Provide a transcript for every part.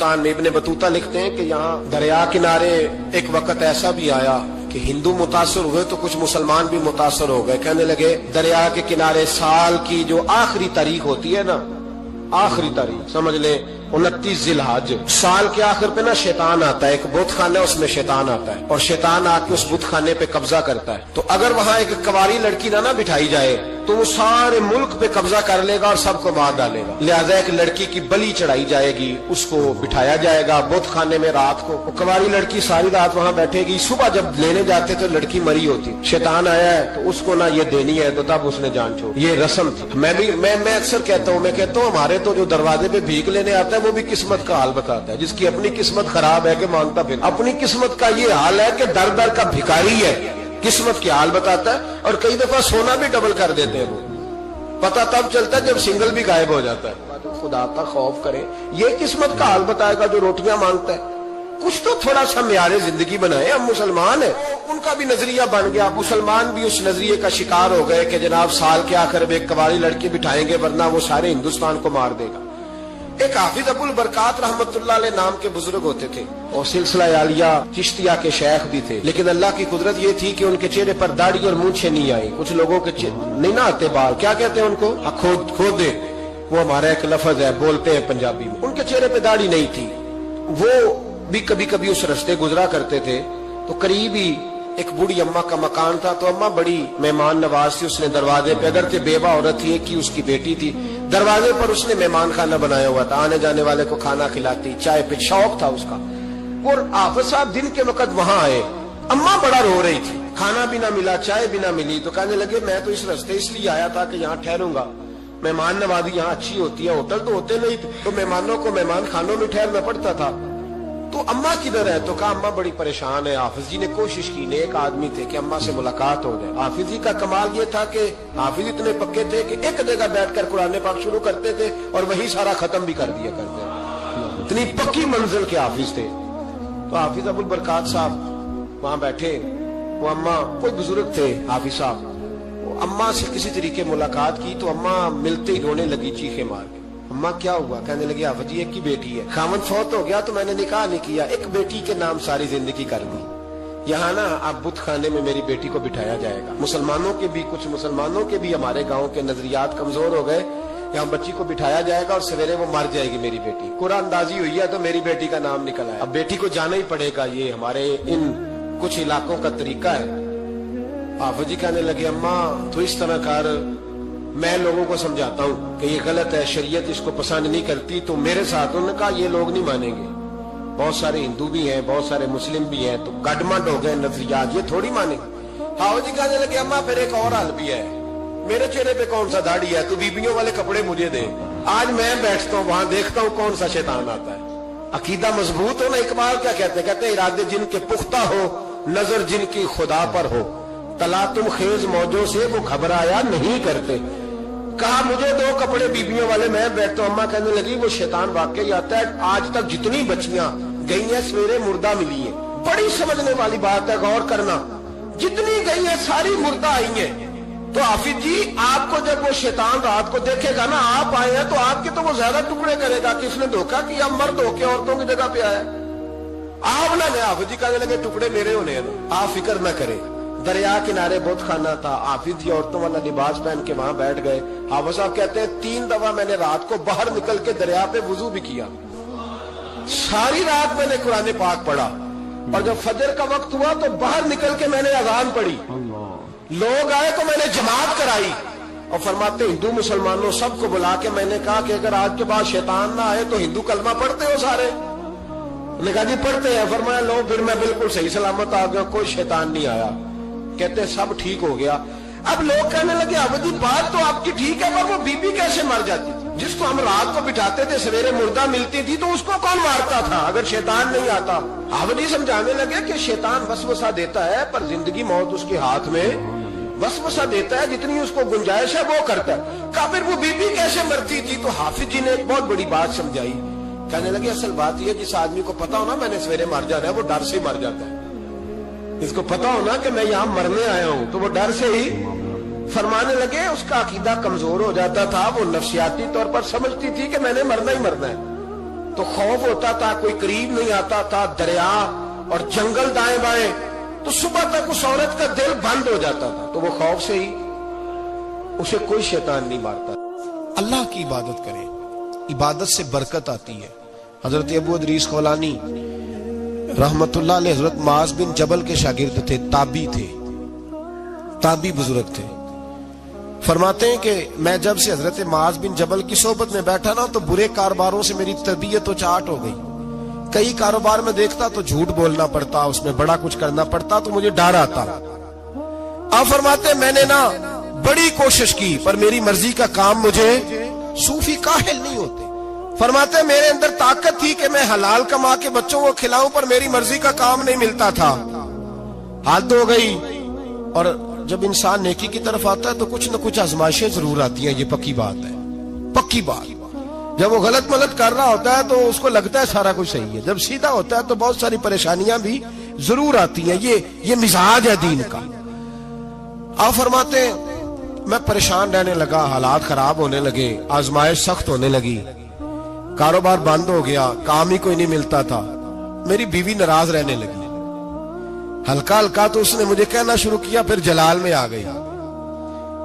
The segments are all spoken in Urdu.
ہندوستان میں ابن بطوطہ لکھتے ہیں کہ یہاں دریا کنارے ایک وقت ایسا بھی آیا کہ ہندو متاثر ہوئے تو کچھ مسلمان بھی متاثر ہو گئے. کہنے لگے دریا کے کنارے سال کی جو آخری تاریخ ہوتی ہے نا، آخری تاریخ سمجھ لیں 29 ذی الحج، سال کے آخر پہ نا شیطان آتا ہے، ایک بت خانہ ہے اس میں شیطان آتا ہے اور شیطان آ کے اس بت خانے پہ قبضہ کرتا ہے. تو اگر وہاں ایک کنواری لڑکی نہ بٹھائی جائے تو وہ سارے ملک پہ قبضہ کر لے گا اور سب کو مار ڈالے گا. لہذا ایک لڑکی کی بلی چڑھائی جائے گی، اس کو بٹھایا جائے گا بت خانے میں رات کو. وہ کنواری لڑکی ساری رات وہاں بیٹھے گی، صبح جب لینے جاتے تو لڑکی مری ہوتی. شیطان آیا ہے تو اس کو نہ یہ دینی ہے تو تب اس نے جان چھوڑ. یہ رسم تھی. میں اکثر کہتا ہوں ہمارے تو جو دروازے پہ بھیک لینے آتا ہے وہ بھی قسمت کا حال بتاتا ہے. جس کی اپنی قسمت خراب ہے کہ مانگتا پھر اپنی قسمت کا یہ حال ہے کہ در در کا بھکاری ہے، قسمت کی حال بتاتا ہے. اور کئی دفعہ سونا بھی ڈبل کر دیتے ہیں. وہ پتہ تب چلتا ہے جب سنگل بھی غائب ہو جاتا ہے. خدا کا خوف کریں. یہ قسمت کا حال بتائے گا جو روٹیاں مانگتا ہے. کچھ تو تھوڑا سا معیار زندگی بنائے. ہم مسلمان ہیں، ان کا بھی نظریہ بن گیا. مسلمان بھی اس نظریے کا شکار ہو گئے کہ جناب سال کے آخر میں ایک کنواری لڑکی بٹھائیں گے ورنہ وہ سارے ہندوستان کو مار دے گا. ایک حافظ ابو البرکات رحمت اللہ علیہ نام کے بزرگ ہوتے تھے اور سلسلہ عالیہ چشتیہ کے شیخ بھی تھے. لیکن اللہ کی قدرت یہ تھی کہ ان کے چہرے پر داڑھی اور مونچھیں نہیں آئی. کچھ لوگوں کے نہیں نہ آتے بال، کیا کہتے ہیں ان کو؟ کھودے. وہ ہمارا ایک لفظ ہے، بولتے ہیں پنجابی میں. ان کے چہرے پہ داڑھی نہیں تھی. وہ بھی کبھی کبھی اس رستے گزرا کرتے تھے تو قریب ہی ایک بوڑھی اماں کا مکان تھا. تو اماں بڑی مہمان نواز تھی. اس نے دروازے پہ، اگر بیوہ عورت تھی ایک کی اس کی بیٹی تھی، دروازے پر اس نے مہمان خانہ بنایا ہوا تھا. آنے جانے والے کو کھانا کھلاتی، چائے پہ شوق تھا اس کا. اور حافظ صاحب دن کے وقت وہاں آئے. اماں بڑا رو رہی تھی، کھانا بھی نہ ملا، چائے بھی نہ ملی. تو کہنے لگے میں تو اس رستے اس لیے آیا تھا کہ یہاں ٹھہروں گا. مہمان نوازی یہاں اچھی ہوتی ہے، ہوٹل تو ہوتے نہیں تو مہمانوں کو مہمان خانوں میں ٹھہرنا پڑتا تھا. تو اماں کدھر ہے؟ تو کہا اماں بڑی پریشان ہے. حافظ جی نے کوشش کی، نیک آدمی تھے، کہ اماں سے ملاقات ہو جائے. حافظ جی کا کمال یہ تھا کہ حافظ اتنے پکے تھے کہ ایک جگہ بیٹھ کر قرآن پاک شروع کرتے تھے اور وہی سارا ختم بھی کر دیا کرتے. اتنی پکی منزل کے حافظ تھے. تو حافظ ابو البرکات صاحب وہاں بیٹھے. وہ اماں کوئی بزرگ تھے حافظ صاحب، وہ اماں سے کسی طریقے ملاقات کی تو اماں ملتے ہی رونے لگی چیخیں مار کے. اماں کیا ہوا؟ کہنے لگی حافظ جی ایک کی بیٹی ہے، خاوند فوت ہو گیا تو میں نے نکاح نہیں کیا، ایک بیٹی کے نام ساری زندگی کر دی. یہاں نا اب بت خانے میں میری بیٹی کو بٹھایا جائے گا. مسلمانوں کے بھی کچھ مسلمانوں کے بھی ہمارے گاؤں کے نظریات کمزور ہو گئے. یہاں بچی کو بٹھایا جائے گا اور سویرے وہ مر جائے گی میری بیٹی. قرآن اندازی ہوئی ہے تو میری بیٹی کا نام نکل آیا. اب بیٹی کو جانا ہی پڑے گا. یہ ہمارے ان کچھ علاقوں کا طریقہ ہے. حافظ جی کہنے لگے اماں تو اس طرح کر، میں لوگوں کو سمجھاتا ہوں کہ یہ غلط ہے، شریعت اس کو پسند نہیں کرتی. تو میرے ساتھ انہوں نے کہا یہ لوگ نہیں مانیں گے. بہت سارے ہندو بھی ہیں، بہت سارے مسلم بھی ہیں، تو گڈمنڈ ہو گئے نظریات، یہ تھوڑی مانیں گے. حافظ جی کہنے لگے اماں پھر ایک اور حل بھی ہے. میرے چہرے پہ کون سا داڑھی ہے؟ تو بیبیوں والے کپڑے مجھے دے. آج میں بیٹھتا ہوں وہاں دیکھتا ہوں کون سا شیطان آتا ہے. عقیدہ مضبوط ہو نا. اقبال کیا کہتے ہیں؟ کہتے ہیں ارادے جن کے پختہ ہو، نظر جن کی خدا پر ہو، تلاطم خیز موجوں سے وہ گھبرایا نہیں کرتے. کہا مجھے دو کپڑے بیبیوں والے، میں بیٹھتا ہوں. اماں کہنے لگی وہ شیطان واقعی آتا ہے. آج تک جتنی بچیاں گئی ہیں سویرے مردہ ملی ہیں. بڑی سمجھنے والی بات ہے، غور کرنا. جتنی گئی ہیں ساری مردہ آئی ہیں. تو حافظ جی آپ کو جب وہ شیطان رات کو دیکھے گا نا، آپ آئے ہیں تو آپ کے تو وہ زیادہ ٹکڑے کرے گا کہ اس نے دھوکہ کیا، مرد ہو کے عورتوں کی جگہ پہ آیا. آپ نہ حافظ جی کہنے لگے ٹکڑے میرے ہونے ہیں. آپ فکر نہ کریں. دریا کنارے بہت خانہ تھا. حافظ جی عورتوں والا لباس پہن کے وہاں بیٹھ گئے. حافظ صاحب کہتے ہیں 3 دفعہ میں نے رات کو باہر نکل کے دریا پہ وضو بھی کیا. ساری رات میں نے قرآن پاک پڑھا اور جب فجر کا وقت ہوا تو باہر نکل کے میں نے اذان پڑھی. لوگ آئے تو میں نے جماعت کرائی. اور فرماتے ہندو مسلمانوں سب کو بلا کے میں نے کہا کہ اگر آج کے بعد شیطان نہ آئے تو ہندو کلمہ پڑھتے ہو سارے؟ نے کہا جی پڑھتے ہیں. فرمایا لو پھر میں بالکل صحیح سلامت آ گیا، کوئی شیطان نہیں آیا. کہتے ہیں سب ٹھیک ہو گیا. اب لوگ کہنے لگے حافظ جی بات تو آپ کی ٹھیک ہے پر وہ بی بی کیسے مر جاتی تھی؟ جس کو ہم رات کو بٹھاتے تھے سویرے مردہ ملتی تھی تو اس کو کون مارتا تھا اگر شیطان نہیں آتا؟ حافظ جی سمجھانے لگے کہ شیطان وسوسہ دیتا ہے پر زندگی موت اس کے ہاتھ میں. وسوسہ دیتا ہے، جتنی اس کو گنجائش ہے وہ کرتا ہے. کہا پھر وہ بی بی کیسے مرتی تھی؟ تو حافظ جی نے ایک بہت بڑی بات سمجھائی. کہنے لگے اصل بات یہ جس آدمی کو پتا ہو نا میں نے سویرے مر جانا ہے وہ ڈر سے مر جاتا ہے. اس کو پتا ہو نا کہ میں یہاں مرنے آیا ہوں تو وہ ڈر سے ہی. فرمانے لگے اس کا عقیدہ کمزور ہو جاتا تھا، وہ نفسیاتی طور پر سمجھتی تھی کہ میں نے مرنا ہی مرنا ہے. تو خوف ہوتا تھا, کوئی قریب نہیں آتا تھا, دریا اور جنگل دائیں بائیں, تو صبح تک اس عورت کا دل بند ہو جاتا تھا. تو وہ خوف سے ہی اسے کوئی شیطان نہیں مارتا. اللہ کی عبادت کریں, عبادت سے برکت آتی ہے. حضرت ابو ادریس خولانی رحمت اللہ علیہ حضرت معاذ بن جبل کے شاگرد تھے, تابعی تھے, تابعی بزرگ تھے. فرماتے ہیں کہ میں جب سے حضرت معاذ بن جبل کی صحبت میں بیٹھا نا تو برے کاروباروں سے میری طبیعت و چاٹ ہو گئی. کئی کاروبار میں دیکھتا تو جھوٹ بولنا پڑتا, اس میں بڑا کچھ کرنا پڑتا, تو مجھے ڈر آتا. آپ فرماتے ہیں میں نے نا بڑی کوشش کی پر میری مرضی کا کام مجھے, صوفی کاہل نہیں ہوتے. فرماتے ہیں میرے اندر طاقت تھی کہ میں حلال کما کے بچوں کو کھلاؤں, پر میری مرضی کا کام نہیں ملتا تھا. حد ہو گئی. اور جب انسان نیکی کی طرف آتا ہے تو کچھ نہ کچھ آزمائشیں ضرور آتی ہیں, یہ پکی بات ہے, پکی بات. جب وہ غلط ملت کر رہا ہوتا ہے تو اس کو لگتا ہے سارا کچھ صحیح ہے, جب سیدھا ہوتا ہے تو بہت ساری پریشانیاں بھی ضرور آتی ہیں. یہ مزاج ہے دین کا. آپ فرماتے ہیں میں پریشان رہنے لگا, حالات خراب ہونے لگے, آزمائش سخت ہونے لگی, کاروبار بند ہو گیا, کام ہی کوئی نہیں ملتا تھا. میری بیوی ناراض رہنے لگی, ہلکا ہلکا تو اس نے مجھے کہنا شروع کیا, پھر جلال میں آ گئی.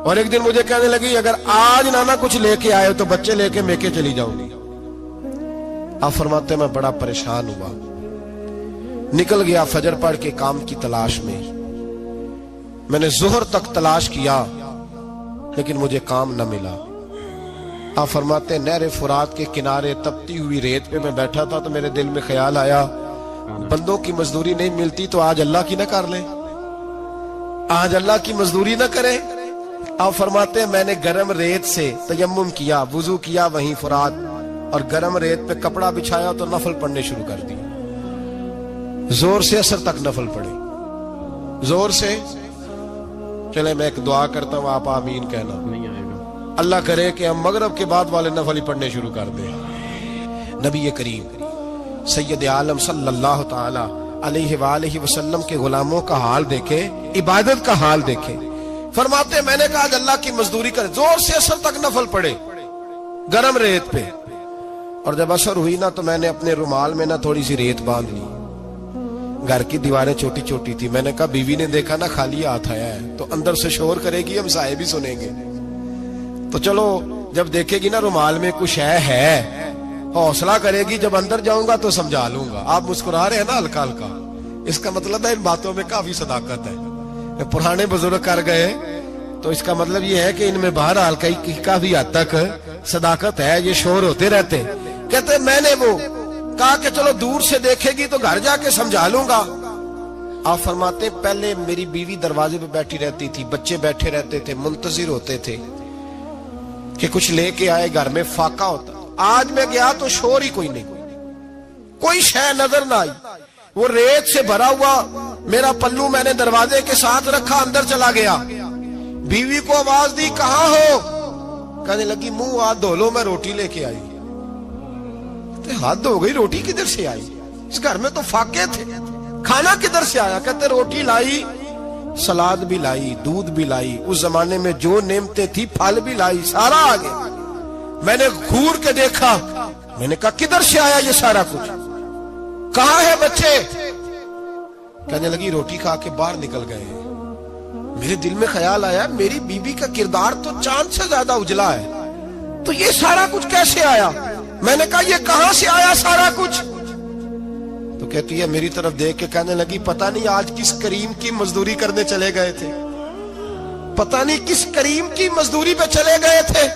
اور ایک دن مجھے کہنے لگی اگر آج نانا کچھ لے کے آئے تو بچے لے کے میکے چلی جاؤں گی. آپ فرماتے ہیں میں بڑا پریشان ہوا, نکل گیا فجر پڑھ کے کام کی تلاش میں. میں نے ظہر تک تلاش کیا لیکن مجھے کام نہ ملا. آپ فرماتے ہیں نہر فرات کے کنارے تپتی ہوئی ریت پہ میں بیٹھا تھا تو میرے دل میں خیال آیا بندوں کی مزدوری نہیں ملتی تو آج اللہ کی نہ کر لیں, آج اللہ کی مزدوری نہ کریں. آپ فرماتے ہیں میں نے گرم ریت سے تیمم کیا, وضو کیا وہیں فرات, اور گرم ریت پہ کپڑا بچھایا تو نفل پڑھنے شروع کر دی. زور سے اثر تک نفل پڑھے, زور سے. چلے میں ایک دعا کرتا ہوں, آپ آمین کہنا. اللہ کرے کہ ہم مغرب کے بعد والے نفل ہی پڑھنے شروع کر دیں. نبی کریم سید عالم صلی اللہ تعالی علیہ وآلہ وسلم کے غلاموں کا حال دیکھے, عبادت کا حال دیکھے. فرماتے ہیں میں نے کہا آج اللہ کی مزدوری کرے, زور سے اثر تک نفل پڑھے گرم ریت پہ. اور جب اثر ہوئی نا تو میں نے اپنے رومال میں نا تھوڑی سی ریت باندھ لی. گھر کی دیواریں چھوٹی چھوٹی تھی. میں نے کہا بیوی نے دیکھا نا خالی ہاتھ آیا ہے تو اندر سے شور کرے گی, ہم سائے بھی سنیں گے, تو چلو جب دیکھے گی نا رومال میں کچھ ہے حوصلہ کرے گی, جب اندر جاؤں گا تو سمجھا لوں گا. آپ مسکرا رہے ہیں نا ہلکا ہلکا, اس کا مطلب ہے ان باتوں میں کافی صداقت ہے. پرانے بزرگ کر گئے تو اس کا مطلب یہ ہے کہ ان میں بہرحال کافی حد تک صداقت ہے. یہ شور ہوتے رہتے. کہتے میں نے وہ کہا کہ چلو دور سے دیکھے گی تو گھر جا کے سمجھا لوں گا. آپ فرماتے پہلے میری بیوی دروازے پہ بیٹھی رہتی تھی, بچے بیٹھے رہتے تھے, منتظر ہوتے تھے کہ کچھ لے کے آئے, گھر میں فاقہ ہوتا. آج میں گیا تو شور ہی کوئی نہیں, کوئی شے نظر نہ آئی. وہ ریت سے بھرا ہوا میرا پلو میں نے دروازے کے ساتھ رکھا, اندر چلا گیا. بیوی کو آواز دی کہاں ہو, کہنے لگی منہ ہاتھ دھو لو, میں روٹی لے کے آئی. ہاتھ دھو گئی, روٹی کدھر سے آئی؟ اس گھر میں تو فاقے تھے, کھانا کدھر سے آیا؟ کہتے روٹی لائی, سلاد بھی لائی, دودھ بھی لائی, اس زمانے میں جو نعمتیں تھی پھل بھی لائی, سارا آ گیا. میں نے گھور کے دیکھا, میں نے کہا کدھر سے آیا یہ سارا کچھ, کہاں ہے بچے؟ کہنے لگی روٹی کھا کے باہر نکل گئے. میرے دل میں خیال آیا میری بیوی کا کردار تو چاند سے زیادہ اجلا ہے, تو یہ سارا کچھ کیسے آیا؟ میں نے کہا یہ کہاں سے آیا سارا کچھ؟ تو کہتی ہے میری طرف دیکھ کے کہنے لگی پتہ نہیں آج کس کریم کی مزدوری کرنے چلے گئے تھے, پتہ نہیں کس کریم کی مزدوری پہ چلے گئے تھے.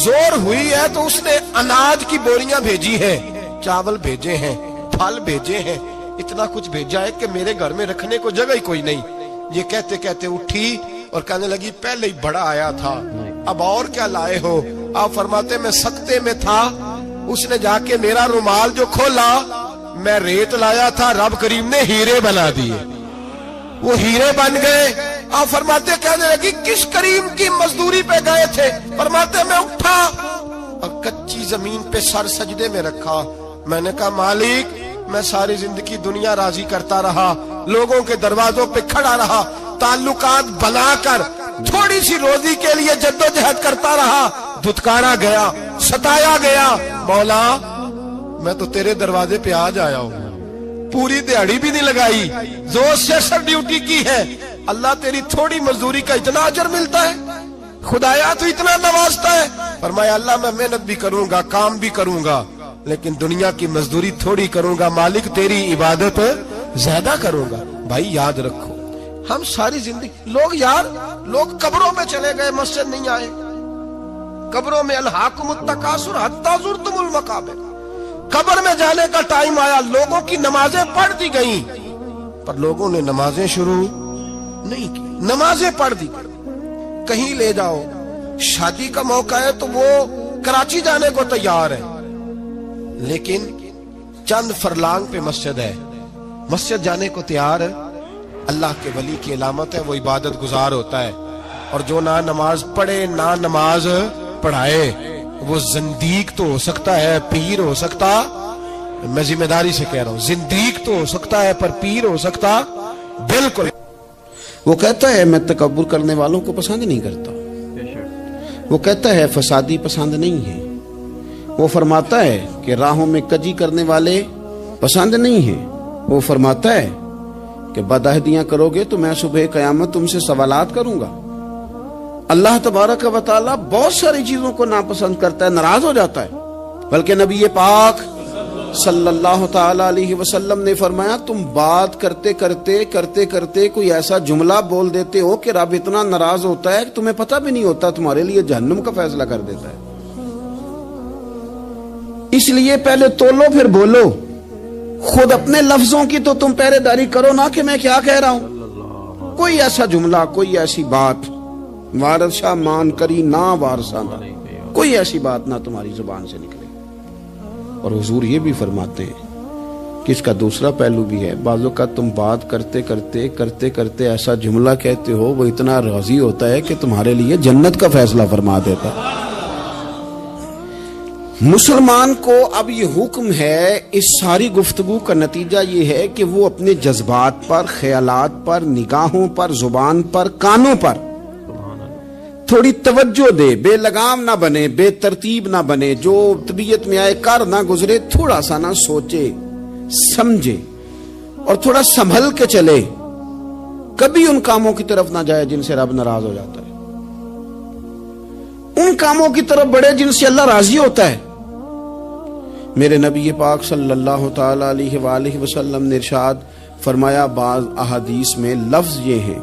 زور ہوئی ہے تو اس نے اناج کی بوریاں بھیجی ہیں, چاول بھیجے ہیں, پھل بھیجے ہیں, اتنا کچھ بھیجا ہے کہ میرے گھر میں رکھنے کو جگہ ہی کوئی نہیں. یہ کہتے کہتے اٹھی اور کہنے لگی پہلے ہی بڑا آیا تھا, اب اور کیا لائے ہو؟ آپ فرماتے میں سکتے میں تھا, اس نے جا کے میرا رومال جو کھولا, میں ریت لایا تھا, رب کریم نے ہیرے بنا دیے, وہ ہیرے بن گئے. آپ فرماتے کہنے لگی کس کریم کی مزدوری پہ گئے تھے؟ فرماتے میں اٹھا اور کچی زمین پہ سر سجدے میں رکھا. میں نے کہا مالک میں ساری زندگی دنیا راضی کرتا رہا, لوگوں کے دروازوں پہ کھڑا رہا, تعلقات بنا کر تھوڑی سی روزی کے لیے جدوجہد کرتا رہا, دھتکارا گیا, ستایا گیا. مولا میں تو تیرے دروازے پہ آج آیا ہوں, پوری دیہڑی بھی نہیں لگائی, زور سے سر ڈیوٹی کی ہے, اللہ تیری تھوڑی مزدوری کا اتنا اجر ملتا ہے, خدایا تو اتنا نوازتا ہے. فرمایا اللہ میں محنت بھی کروں گا, کام بھی کروں گا, لیکن دنیا کی مزدوری تھوڑی کروں گا, مالک تیری عبادت زیادہ کروں گا. بھائی یاد رکھو, ہم ساری زندگی لوگ قبروں میں چلے گئے, مسجد نہیں آئے, قبروں میں الہاکم التکاثر حتی زرتم المقابر, قبر میں جانے کا ٹائم آیا, لوگوں کی نمازیں پڑھ دی گئیں پر لوگوں نے نمازیں شروع نہیں کی, نمازیں پڑھ دی. کہیں لے جاؤ, شادی کا موقع ہے تو وہ کراچی جانے کو تیار ہے, لیکن چند فرلانگ پہ مسجد ہے, مسجد جانے کو تیار ہے. اللہ کے ولی کی علامت ہے, وہ عبادت گزار ہوتا ہے. اور جو نہ نماز پڑھے نہ نماز پڑھائے وہ زندیق تو ہو سکتا ہے, پیر ہو سکتا, میں ذمہ داری سے کہہ رہا ہوں, زندیق تو ہو سکتا ہے پر پیر ہو سکتا بالکل. وہ کہتا ہے میں تکبر کرنے والوں کو پسند نہیں کرتا, وہ کہتا ہے فسادی پسند نہیں ہے, وہ فرماتا ہے کہ راہوں میں کجی کرنے والے پسند نہیں ہیں, وہ فرماتا ہے کہ بدعہدیاں کرو گے تو میں صبح قیامت تم سے سوالات کروں گا. اللہ تبارک و تعالیٰ بہت ساری چیزوں کو ناپسند کرتا ہے, ناراض ہو جاتا ہے. بلکہ نبی پاک صلی اللہ تعالی علیہ وسلم نے فرمایا تم بات کرتے کرتے کوئی ایسا جملہ بول دیتے ہو کہ رب اتنا ناراض ہوتا ہے کہ تمہیں پتہ بھی نہیں ہوتا, تمہارے لیے جہنم کا فیصلہ کر دیتا ہے. اس لیے پہلے تولو پھر بولو, خود اپنے لفظوں کی تو تم پہرے داری کرو نا کہ میں کیا کہہ رہا ہوں. کوئی ایسا جملہ, کوئی ایسی بات وارث شاہ مان کری نہ وارثاں دا, کوئی ایسی بات نہ تمہاری زبان سے نکلے. اور حضور یہ بھی فرماتے ہیں کہ اس کا دوسرا پہلو بھی ہے, بعض اوقات تم بات کرتے ایسا جملہ کہتے ہو وہ اتنا راضی ہوتا ہے کہ تمہارے لیے جنت کا فیصلہ فرما دیتا ہے. مسلمان کو اب یہ حکم ہے, اس ساری گفتگو کا نتیجہ یہ ہے کہ وہ اپنے جذبات پر, خیالات پر, نگاہوں پر, زبان پر, کانوں پر تھوڑی توجہ دے, بے لگام نہ بنے, بے ترتیب نہ بنے, جو طبیعت میں آئے کر نہ گزرے, تھوڑا سا نہ سوچے سمجھے اور تھوڑا سنبھل کے چلے. کبھی ان کاموں کی طرف نہ جائے جن سے رب ناراض ہو جاتا ہے, ان کاموں کی طرف بڑھے جن سے اللہ راضی ہوتا ہے. میرے نبی پاک صلی اللہ تعالی علیہ وآلہ وسلم نے ارشاد فرمایا, بعض احادیث میں لفظ یہ ہیں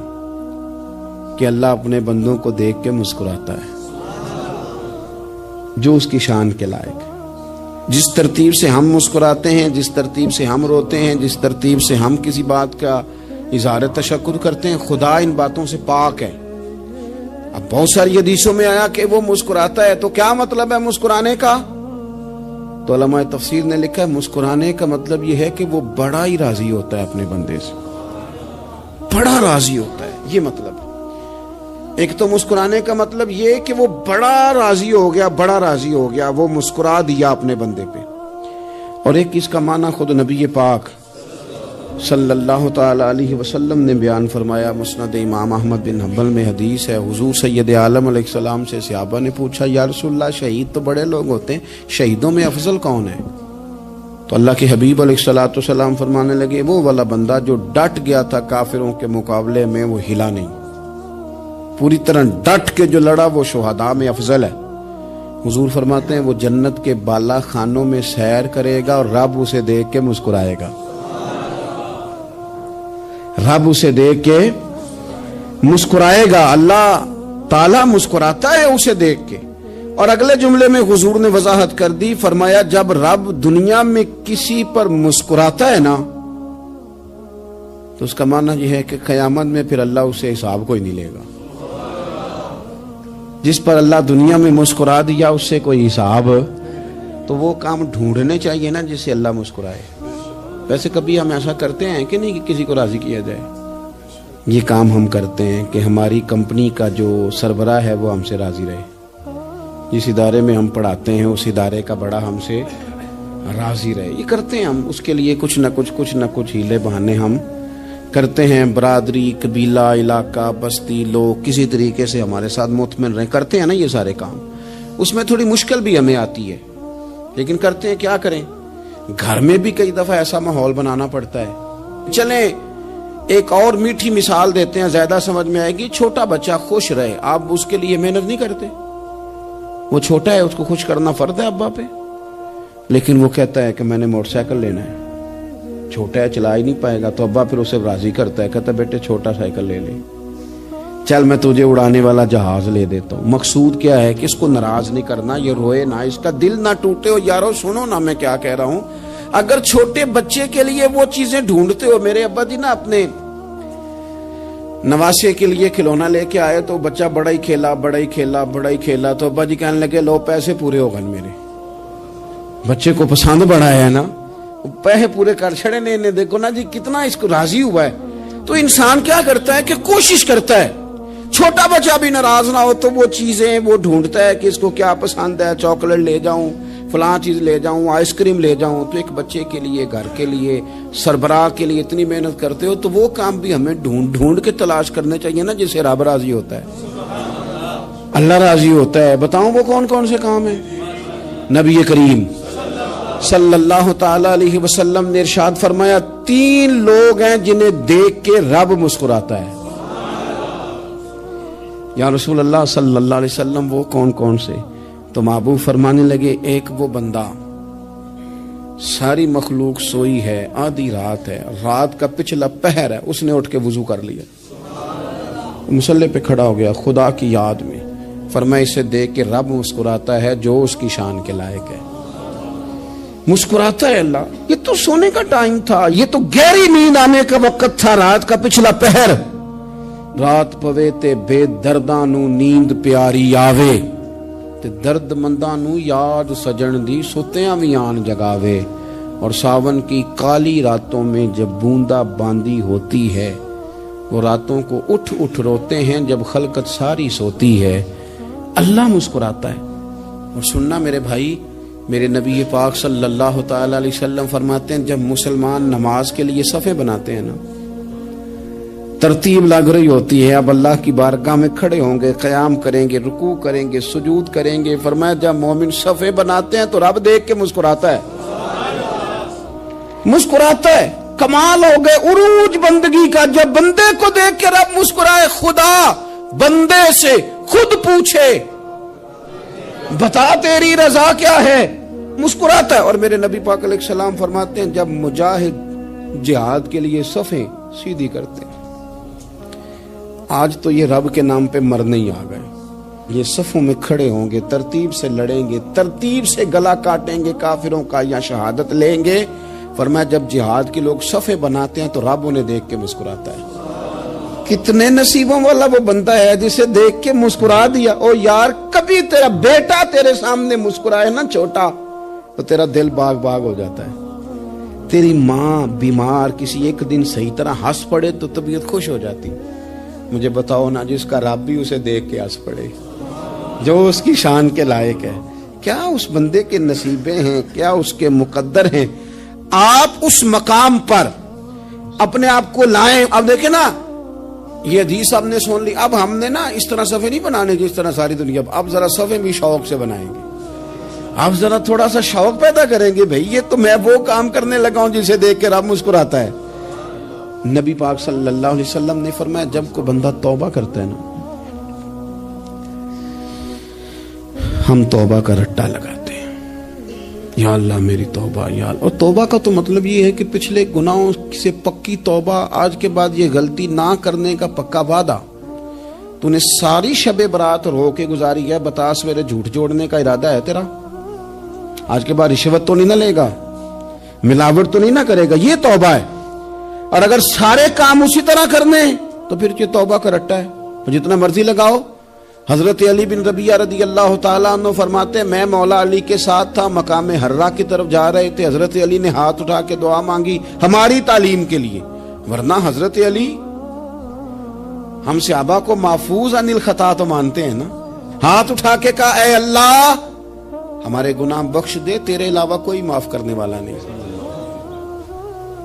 کہ اللہ اپنے بندوں کو دیکھ کے مسکراتا ہے جو اس کی شان کے لائق ہے. جس ترتیب سے ہم مسکراتے ہیں, جس ترتیب سے ہم روتے ہیں, جس ترتیب سے ہم کسی بات کا اظہار تشکر کرتے ہیں, خدا ان باتوں سے پاک ہے. اب بہت ساری حدیثوں میں آیا کہ وہ مسکراتا ہے, تو کیا مطلب ہے مسکرانے کا؟ تو علماء تفسیر نے لکھا ہے مسکرانے کا مطلب یہ ہے کہ وہ بڑا ہی راضی ہوتا ہے اپنے بندے سے, بڑا راضی ہوتا ہے, یہ مطلب ہے. ایک تو مسکرانے کا مطلب یہ کہ وہ بڑا راضی ہو گیا, وہ مسکرا دیا اپنے بندے پہ. اور ایک اس کا معنی خود نبی پاک صلی اللہ تعالی علیہ وسلم نے بیان فرمایا. مسند امام احمد بن حنبل میں حدیث ہے, حضور سید عالم علیہ السلام سے صحابہ نے پوچھا یا رسول اللہ شہید تو بڑے لوگ ہوتے ہیں, شہیدوں میں افضل کون ہے؟ تو اللہ کے حبیب علیہ السلام فرمانے لگے وہ والا بندہ جو ڈٹ گیا تھا کافروں کے مقابلے میں, وہ ہلا نہیں, پوری طرح ڈٹ کے جو لڑا وہ شہداء میں افضل ہے. حضور فرماتے ہیں وہ جنت کے بالا خانوں میں سیر کرے گا اور رب اسے دیکھ کے مسکرائے گا, رب اسے دیکھ کے مسکرائے گا, اللہ تعالیٰ مسکراتا ہے اسے دیکھ کے. اور اگلے جملے میں حضور نے وضاحت کر دی, فرمایا جب رب دنیا میں کسی پر مسکراتا ہے نا تو اس کا معنی یہ ہے کہ قیامت میں پھر اللہ اسے حساب کوئی نہیں لے گا. جس پر اللہ دنیا میں مسکرا دیا اس سے کوئی حساب, تو وہ کام ڈھونڈنے چاہیے نا جس سے اللہ مسکرائے. ویسے کبھی ہم ایسا کرتے ہیں کہ نہیں کہ کسی کو راضی کیا جائے؟ یہ کام ہم کرتے ہیں کہ ہماری کمپنی کا جو سربراہ ہے وہ ہم سے راضی رہے, جس ادارے میں ہم پڑھاتے ہیں اس ادارے کا بڑا ہم سے راضی رہے. یہ کرتے ہیں ہم, اس کے لیے کچھ نہ کچھ ہیلے بہانے ہم کرتے ہیں. برادری, قبیلہ, علاقہ, بستی, لوگ کسی طریقے سے ہمارے ساتھ مطمئن رہیں, کرتے ہیں نا یہ سارے کام. اس میں تھوڑی مشکل بھی ہمیں آتی ہے لیکن کرتے ہیں, کیا کریں. گھر میں بھی کئی دفعہ ایسا ماحول بنانا پڑتا ہے. چلیں ایک اور میٹھی مثال دیتے ہیں, زیادہ سمجھ میں آئے گی. چھوٹا بچہ خوش رہے, آپ اس کے لیے محنت نہیں کرتے؟ وہ چھوٹا ہے, اس کو خوش کرنا فرض ہے ابا پہ, لیکن وہ کہتا ہے کہ میں نے موٹر سائیکل لینا ہے. چھوٹا ہے, چلا ہی نہیں پائے گا, تو ابا پھر اسے راضی کرتا ہے, کہتا ہے بیٹے چھوٹا سائیکل لے لے, چل میں تجھے اڑانے والا جہاز لے دیتا ہوں. مقصود کیا ہے کہ اس کو ناراض نہیں کرنا, یہ روئے نہ, اس کا دل نہ ٹوٹے. ہو یارو سنو نا میں کیا کہہ رہا ہوں. اگر چھوٹے بچے کے لیے وہ چیزیں ڈھونڈتے ہو, میرے ابا جی نا اپنے نواسے کے لیے کھلونا لے کے آئے, تو بچہ بڑا ہی کھیلا, تو ابا جی کہنے لگے لو پیسے پورے ہو گئے. میرے بچے کو پسند بڑا ہے نا, پیسے پورے کر چھڑے نے, دیکھو نا جی کتنا اس کو راضی ہوا ہے. تو انسان کیا کرتا ہے کہ کوشش کرتا ہے, چھوٹا بچہ بھی ناراض نہ ہو تو وہ چیزیں وہ ڈھونڈتا ہے کہ اس کو کیا پسند ہے, چاکلیٹ لے جاؤں, فلاں چیز لے جاؤں, آئس کریم لے جاؤں. تو ایک بچے کے لیے, گھر کے لیے, سربراہ کے لیے اتنی محنت کرتے ہو, تو وہ کام بھی ہمیں ڈھونڈ کے تلاش کرنے چاہیے نا, جس سے رب راضی ہوتا ہے, اللہ راضی ہوتا ہے. بتاؤں وہ کون کون سے کام ہیں؟ نبی کریم صلی اللہ تعالی علیہ وسلم نے ارشاد فرمایا 3 لوگ ہیں جنہیں دیکھ کے رب مسکراتا ہے. یا رسول اللہ صلی اللہ علیہ وسلم وہ کون کون سے؟ تو محبوب فرمانے لگے, ایک وہ بندہ ساری مخلوق سوئی ہے, آدھی رات ہے, رات کا پچھلا پہر ہے, اس نے اٹھ کے وضو کر لیا, مصلی پہ کھڑا ہو گیا خدا کی یاد میں. فرمایا اسے دیکھ کے رب مسکراتا ہے جو اس کی شان کے لائق ہے. مسکراتا ہے اللہ. یہ تو سونے کا ٹائم تھا, یہ تو گہری نیند آنے کا وقت تھا, رات کا پچھلا پہر. رات پوے تے بے درداں نو نیند پیاری آوے, تے درد منداں نو یاد سجن دی ستیاں وی آن جگاوے. اور ساون کی کالی راتوں میں جب بوندا باندی ہوتی ہے, وہ راتوں کو اٹھ اٹھ روتے ہیں جب خلقت ساری سوتی ہے. اللہ مسکراتا ہے. اور سننا میرے بھائی, میرے نبی پاک صلی اللہ تعالی علیہ وسلم فرماتے ہیں جب مسلمان نماز کے لیے صفیں بناتے ہیں نا, ترتیب لگ رہی ہوتی ہے, اب اللہ کی بارگاہ میں کھڑے ہوں گے, قیام کریں گے, رکوع کریں گے, سجود کریں گے. فرمایا جب مومن صفیں بناتے ہیں تو رب دیکھ کے مسکراتا ہے, مسکراتا ہے. کمال ہو گئے عروج بندگی کا, جب بندے کو دیکھ کے رب مسکرائے. خدا بندے سے خود پوچھے بتا تیری رضا کیا ہے, مسکراتا ہے. اور میرے نبی پاک علیہ السلام فرماتے ہیں جب مجاہد جہاد کے لیے صفیں سیدھی کرتے ہیں. آج تو یہ رب کے نام پہ مرنے ہی آ گئے, یہ صفوں میں کھڑے ہوں گے, ترتیب سے لڑیں گے, ترتیب سے گلا کاٹیں گے کافروں کا یا شہادت لیں گے. فرمایا جب جہاد کے لوگ صفیں بناتے ہیں تو رب انہیں دیکھ کے مسکراتا ہے. کتنے نصیبوں والا وہ بندہ ہے جسے دیکھ کے مسکرا دیا. او یار کبھی تیرا بیٹا تیرے سامنے مسکرائے نا چھوٹا, تو تیرا دل باغ باغ ہو جاتا ہے. تیری ماں بیمار کسی ایک دن صحیح طرح ہنس پڑے تو طبیعت خوش ہو جاتی. مجھے بتاؤ نا جس کا رب بھی اسے دیکھ کے ہنس پڑے, جو اس کی شان کے لائق ہے, کیا اس بندے کے نصیبے ہیں, کیا اس کے مقدر ہیں. آپ اس مقام پر اپنے آپ کو لائیں. اب دیکھیں نا یہ حدیث آپ نے سن لی, اب ہم نے نا اس طرح صفحے نہیں بنانے جس طرح ساری دنیا, اب ذرا صفحے بھی شوق سے بنائیں گے. اب ذرا تھوڑا سا شوق پیدا کریں گے, بھئی یہ تو میں وہ کام کرنے لگا ہوں جسے دیکھ کے رب مسکراتا ہے. نبی پاک صلی اللہ علیہ وسلم نے فرمایا جب کوئی بندہ توبہ کرتا ہے نا, ہم توبہ کا رٹا لگاتے ہیں, یا اللہ میری توبہ, یا اللہ. اور توبہ کا تو مطلب یہ ہے کہ پچھلے گناہوں سے پکی توبہ, آج کے بعد یہ غلطی نہ کرنے کا پکا وعدہ. تو نے ساری شب برات رو کے گزاری ہے, بتا سویرے جھوٹ جوڑنے کا ارادہ ہے تیرا, آج کے بعد رشوت تو نہیں نہ لے گا, ملاوٹ تو نہیں نہ کرے گا, یہ توبہ ہے. اور اگر سارے کام اسی طرح کرنے تو پھر یہ توبہ کا رٹا ہے, جتنا مرضی لگاؤ. حضرت علی بن ربیعہ رضی اللہ تعالیٰ عنہ فرماتے ہیں میں مولا علی کے ساتھ تھا, مقام حرہ کی طرف جا رہے تھے, حضرت علی نے ہاتھ اٹھا کے دعا مانگی ہماری تعلیم کے لیے, ورنہ حضرت علی ہم صحابہ کو محفوظ عن الخطا تو مانتے ہیں نا. ہاتھ اٹھا کے کہا اے اللہ ہمارے گناہ بخش دے, تیرے علاوہ کوئی معاف کرنے والا نہیں.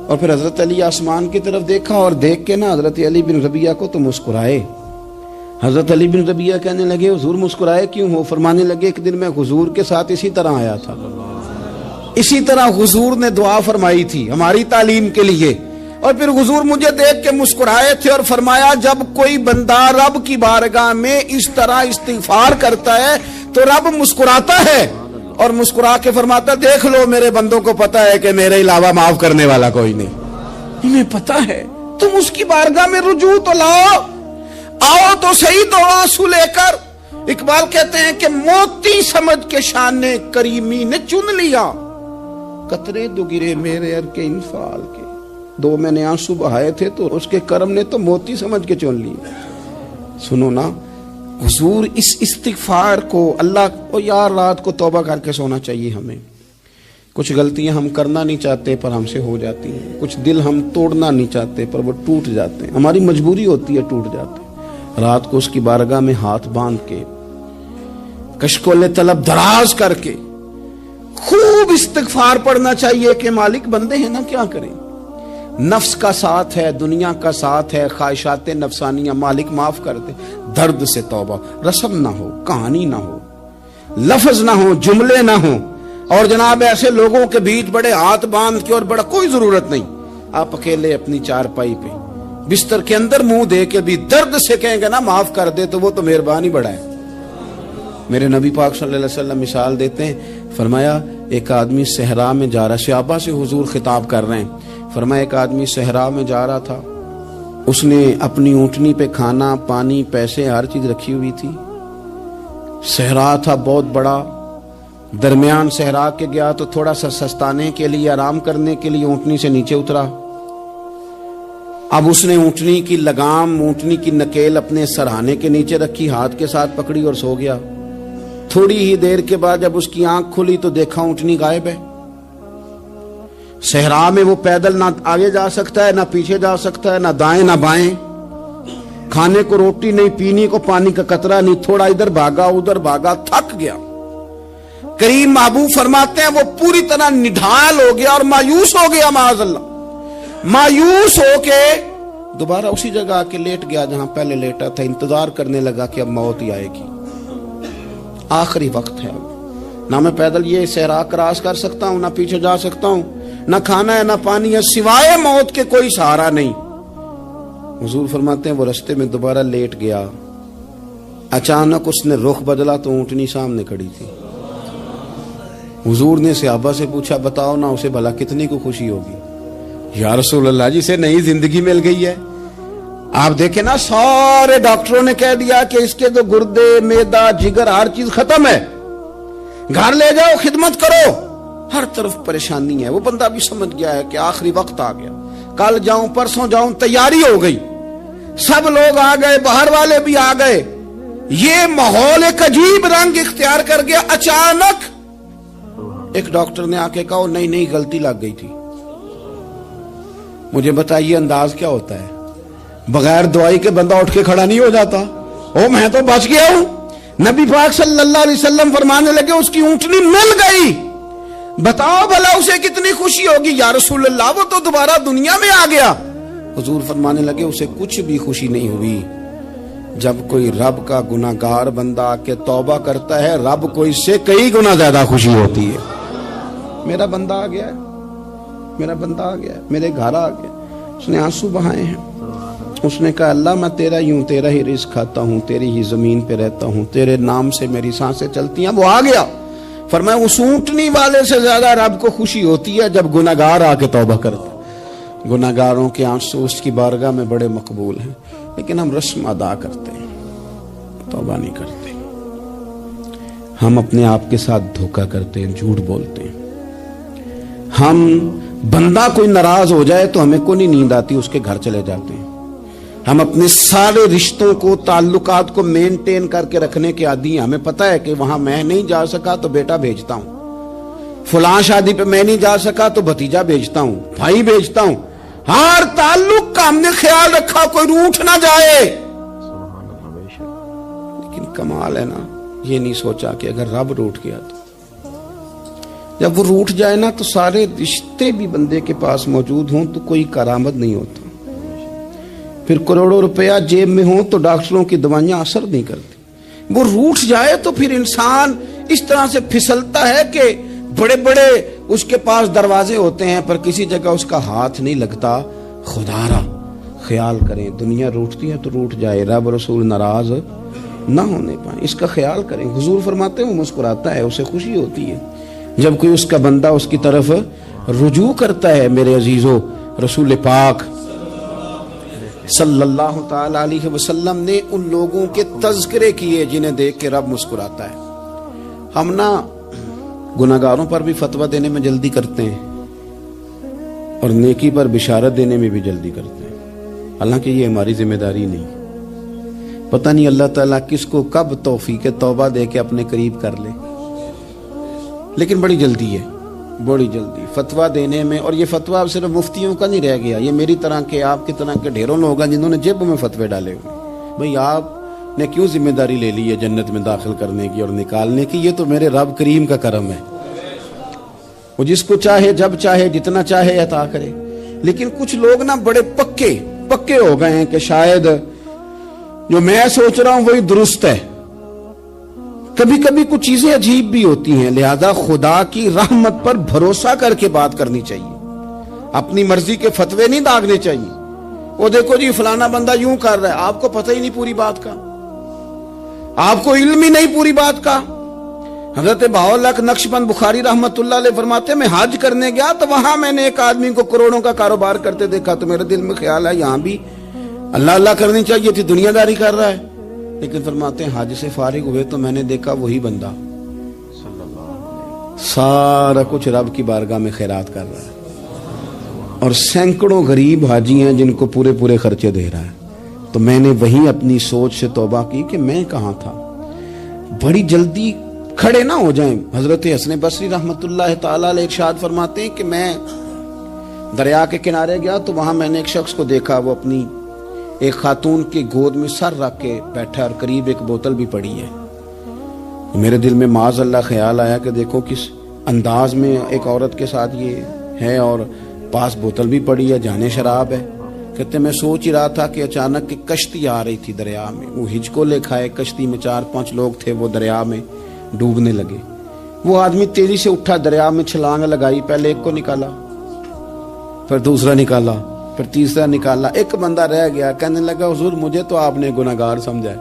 اور پھر حضرت علی آسمان کی طرف دیکھا, اور دیکھ کے نا حضرت علی بن ربیعہ کو تو مسکرائے. حضرت علی بن ربیعہ کہنے لگے حضور مسکرائے کیوں ہو؟ فرمانے لگے ایک دن میں حضور کے ساتھ اسی طرح آیا تھا, اسی طرح حضور نے دعا فرمائی تھی ہماری تعلیم کے لیے، اور پھر حضور مجھے دیکھ کے مسکرائے تھے اور فرمایا جب کوئی بندہ رب کی بارگاہ میں اس طرح استغفار کرتا ہے تو رب مسکراتا ہے اور مسکرا کے فرماتا دیکھ لو میرے بندوں کو پتا ہے کہ میرے علاوہ معاف کرنے والا کوئی نہیں، انہیں پتا ہے، تم اس کی بارگاہ میں رجوع تو لاؤ، آؤ تو صحیح دو آنسو لے کر۔ اقبال کہتے ہیں کہ موتی سمجھ کے شان کریمی نے چن لیا، قطرے دو گرے میرے ار کے انفال کے، دو میں نے آنسو بہائے تھے تو اس کے کرم نے تو موتی سمجھ کے چن لیے۔ سنو نا حضور اس استغفار کو اللہ کو یار رات کو توبہ کر کے سونا چاہیے ہمیں۔ کچھ غلطیاں ہم کرنا نہیں چاہتے پر ہم سے ہو جاتی ہیں، کچھ دل ہم توڑنا نہیں چاہتے پر وہ ٹوٹ جاتے ہیں، ہماری مجبوری ہوتی ہے ٹوٹ جاتے ہیں۔ رات کو اس کی بارگاہ میں ہاتھ باندھ کے کشکول طلب دراز کر کے خوب استغفار پڑھنا چاہیے کہ مالک بندے ہیں نا کیا کریں، نفس کا ساتھ ہے، دنیا کا ساتھ ہے، خواہشات نفسانیہ، مالک معاف کر دے، درد سے توبہ، رسم نہ ہو، کہانی نہ ہو، لفظ نہ ہو، جملے نہ ہو، اور جناب ایسے لوگوں کے بیچ بڑے ہاتھ باندھ کے اور بڑا کوئی ضرورت نہیں، آپ اکیلے اپنی چارپائی پہ بستر کے اندر منہ دے کے بھی درد سے کہیں گے نا معاف کر دے تو وہ تو مہربانی بڑا ہے۔ میرے نبی پاک صلی اللہ علیہ وسلم مثال دیتے ہیں، فرمایا ایک آدمی صحرا میں جا رہا، صحابہ سے حضور خطاب کر رہے ہیں، فرمایا ایک آدمی صحرا میں جا رہا تھا، اس نے اپنی اونٹنی پہ کھانا پانی پیسے ہر چیز رکھی ہوئی تھی، صحرا تھا بہت بڑا، درمیان صحرا کے گیا تو تھوڑا سا سستانے کے لیے آرام کرنے کے لیے اونٹنی سے نیچے اترا، اب اس نے اونٹنی کی لگام اونٹنی کی نکیل اپنے سرہانے کے نیچے رکھی، ہاتھ کے ساتھ پکڑی اور سو گیا۔ تھوڑی ہی دیر کے بعد جب اس کی آنکھ کھلی تو دیکھا اونٹنی غائب ہے۔ صحرا میں وہ پیدل نہ آگے جا سکتا ہے نہ پیچھے جا سکتا ہے، نہ دائیں نہ بائیں، کھانے کو روٹی نہیں، پینے کو پانی کا قطرہ نہیں، تھوڑا ادھر بھاگا ادھر بھاگا، تھک گیا۔ کریم محبوب فرماتے ہیں وہ پوری طرح نڈھال ہو گیا اور مایوس ہو گیا، معاذ اللہ، مایوس ہو کے دوبارہ اسی جگہ آ کے لیٹ گیا جہاں پہلے لیٹا تھا، انتظار کرنے لگا کہ اب موت ہی آئے گی، آخری وقت ہے، نہ میں پیدل یہ صحرا کراس کر سکتا ہوں، نہ پیچھے جا سکتا ہوں، نہ کھانا ہے نہ پانی ہے، سوائے موت کے کوئی سہارا نہیں۔ حضور فرماتے ہیں وہ رستے میں دوبارہ لیٹ گیا، اچانک اس نے رخ بدلا تو اونٹنی سامنے کھڑی تھی۔ حضور نے صحابہ سے پوچھا بتاؤ نا اسے بھلا کتنی کو خوشی ہوگی؟ یا رسول اللہ جی سے نئی زندگی مل گئی ہے۔ آپ دیکھیں نا سارے ڈاکٹروں نے کہہ دیا کہ اس کے تو گردے معدہ جگر ہر چیز ختم ہے، گھر لے جاؤ خدمت کرو، ہر طرف پریشانی ہے۔ وہ بندہ بھی سمجھ گیا ہے کہ آخری وقت آ گیا، کل جاؤں پرسوں جاؤں، تیاری ہو گئی، سب لوگ آ گئے، باہر والے بھی آ گئے، یہ ماحول ایک عجیب رنگ اختیار کر گیا۔ اچانک ایک ڈاکٹر نے آ کے کہا نہیں نہیں غلطی لگ گئی تھی۔ مجھے بتائیے انداز کیا ہوتا ہے؟ بغیر دوائی کے بندہ اٹھ کے کھڑا نہیں ہو جاتا، او میں تو بچ گیا ہوں۔ نبی پاک صلی اللہ علیہ وسلم فرمانے لگے اس کی اونٹنی مل گئی، بتاؤ بھلا اسے کتنی خوشی ہوگی؟ یا رسول اللہ وہ تو دوبارہ دنیا میں آ گیا۔ حضور فرمانے لگے اسے کچھ بھی خوشی نہیں ہوئی۔ جب کوئی رب کا گناہگار بندہ آ کے توبہ کرتا ہے، رب کو اس سے کئی گنا زیادہ خوشی ہوتی ہے۔ میرا بندہ آ گیا ہے، میرا بندہ آ گیا ہے، میرے گھر آ گیا۔ اس نے آنسو بہائے ہیں، اس نے کہا اللہ میں تیرا ہی ہوں، تیرا ہی رزق کھاتا ہوں، تیری ہی زمین پہ رہتا ہوں، تیرے نام سے میری سانسیں چلتی ہیں۔ وہ آ گیا۔ فرمایا اس اونٹنی والے سے زیادہ رب کو خوشی ہوتی ہے جب گناہگار آ کے توبہ کرتا۔ گناہگاروں کے آنسو اس کی بارگاہ میں بڑے مقبول ہیں، لیکن ہم رسم ادا کرتے ہیں، توبہ نہیں کرتے۔ ہم اپنے آپ کے ساتھ دھوکہ کرتے ہیں، جھوٹ بولتے ہیں۔ ہم بندہ کوئی ناراض ہو جائے تو ہمیں کوئی نیند آتی، اس کے گھر چلے جاتے ہیں۔ ہم اپنے سارے رشتوں کو تعلقات کو مینٹین کر کے رکھنے کے عادی ہیں۔ ہمیں پتہ ہے کہ وہاں میں نہیں جا سکا تو بیٹا بھیجتا ہوں، فلاں شادی پہ میں نہیں جا سکا تو بھتیجا بھیجتا ہوں، بھائی بھیجتا ہوں۔ ہر تعلق کا ہم نے خیال رکھا کوئی روٹھ نہ جائے، لیکن کمال ہے نا یہ نہیں سوچا کہ اگر رب روٹھ گیا تو جب وہ روٹھ جائے نا تو سارے رشتے بھی بندے کے پاس موجود ہوں تو کوئی کارآمد نہیں ہوتا، پھر کروڑوں روپیہ جیب میں ہوں تو ڈاکٹروں کی دوائیاں اثر نہیں کرتی۔ وہ روٹھ جائے تو پھر انسان اس طرح سے پھسلتا ہے کہ بڑے بڑے اس کے پاس دروازے ہوتے ہیں پر کسی جگہ اس کا ہاتھ نہیں لگتا. خدا را خیال کریں, دنیا روٹتی ہے تو روٹ جائے, رب رسول ناراض نہ ہونے پائیں, اس کا خیال کریں. حضور فرماتے ہیں وہ مسکراتا ہے, اسے خوشی ہوتی ہے جب کوئی اس کا بندہ اس کی طرف رجوع کرتا ہے. میرے عزیزو, رسول پاک صلی اللہ تعالی علیہ وسلم نے ان لوگوں کے تذکرے کیے جنہیں دیکھ کے رب مسکراتا ہے. ہم نہ گناہگاروں پر بھی فتویٰ دینے میں جلدی کرتے ہیں اور نیکی پر بشارت دینے میں بھی جلدی کرتے ہیں, حالانکہ یہ ہماری ذمہ داری نہیں. پتہ نہیں اللہ تعالیٰ کس کو کب توفیق توبہ دے کے اپنے قریب کر لے, لیکن بڑی جلدی ہے, بڑی جلدی فتویٰ دینے میں. اور یہ فتویٰ اب صرف مفتیوں کا نہیں رہ گیا, یہ میری طرح کے, آپ کی طرح کے ڈھیروں لوگ ہیں جنہوں نے جیبوں میں فتوے ڈالے ہوئے. بھئی آپ نے کیوں ذمہ داری لے لی ہے جنت میں داخل کرنے کی اور نکالنے کی؟ یہ تو میرے رب کریم کا کرم ہے, وہ جس کو چاہے جب چاہے جتنا چاہے عطا کرے. لیکن کچھ لوگ نا بڑے پکے ہو گئے ہیں کہ شاید جو میں سوچ رہا ہوں وہی درست ہے. کبھی کبھی کچھ چیزیں عجیب بھی ہوتی ہیں, لہذا خدا کی رحمت پر بھروسہ کر کے بات کرنی چاہیے, اپنی مرضی کے فتوے نہیں داغنے چاہیے. وہ دیکھو جی فلانا بندہ یوں کر رہا ہے, آپ کو پتہ ہی نہیں پوری بات کا, آپ کو علم ہی نہیں پوری بات کا. حضرت بہاءاللہ نقشبند بخاری رحمت اللہ علیہ فرماتے ہیں میں حج کرنے گیا تو وہاں میں نے ایک آدمی کو کروڑوں کا کاروبار کرتے دیکھا, تو میرے دل میں خیال ہے یہاں بھی اللہ اللہ کرنی چاہیے تھی, دنیا داری کر رہا ہے. لیکن فرماتے ہیں حج سے فارغ ہوئے تو میں نے دیکھا وہی بندہ سارا کچھ رب کی بارگاہ میں خیرات کر رہا ہے, اور سینکڑوں غریب حاجی ہیں جن کو پورے خرچے دے رہا ہے. تو میں نے وہی اپنی سوچ سے توبہ کی کہ میں کہاں تھا. بڑی جلدی کھڑے نہ ہو جائیں. حضرت حسن بصری رحمت اللہ تعالی علیہ ارشاد فرماتے ہیں کہ میں دریا کے کنارے گیا تو وہاں میں نے ایک شخص کو دیکھا, وہ اپنی ایک خاتون کی گود میں سر رکھ کے بیٹھا اور قریب ایک بوتل بھی پڑی ہے. میرے دل میں معاذ اللہ خیال آیا کہ دیکھو کس انداز میں ایک عورت کے ساتھ یہ ہے, اور پاس بوتل بھی پڑی ہے, جانے شراب ہے. کہتے میں سوچ ہی رہا تھا کہ اچانک کی کشتی آ رہی تھی دریا میں, وہ ہچکو لے کھائے, کشتی میں 4-5 لوگ تھے, وہ دریا میں ڈوبنے لگے. وہ آدمی تیزی سے اٹھا, دریا میں چھلانگ لگائی, پہلے ایک کو نکالا, پھر دوسرا نکالا, پھر تیسرا نکالا. ایک بندہ رہ گیا, کہنے لگا حضور مجھے تو آپ نے گناہگار سمجھا ہے,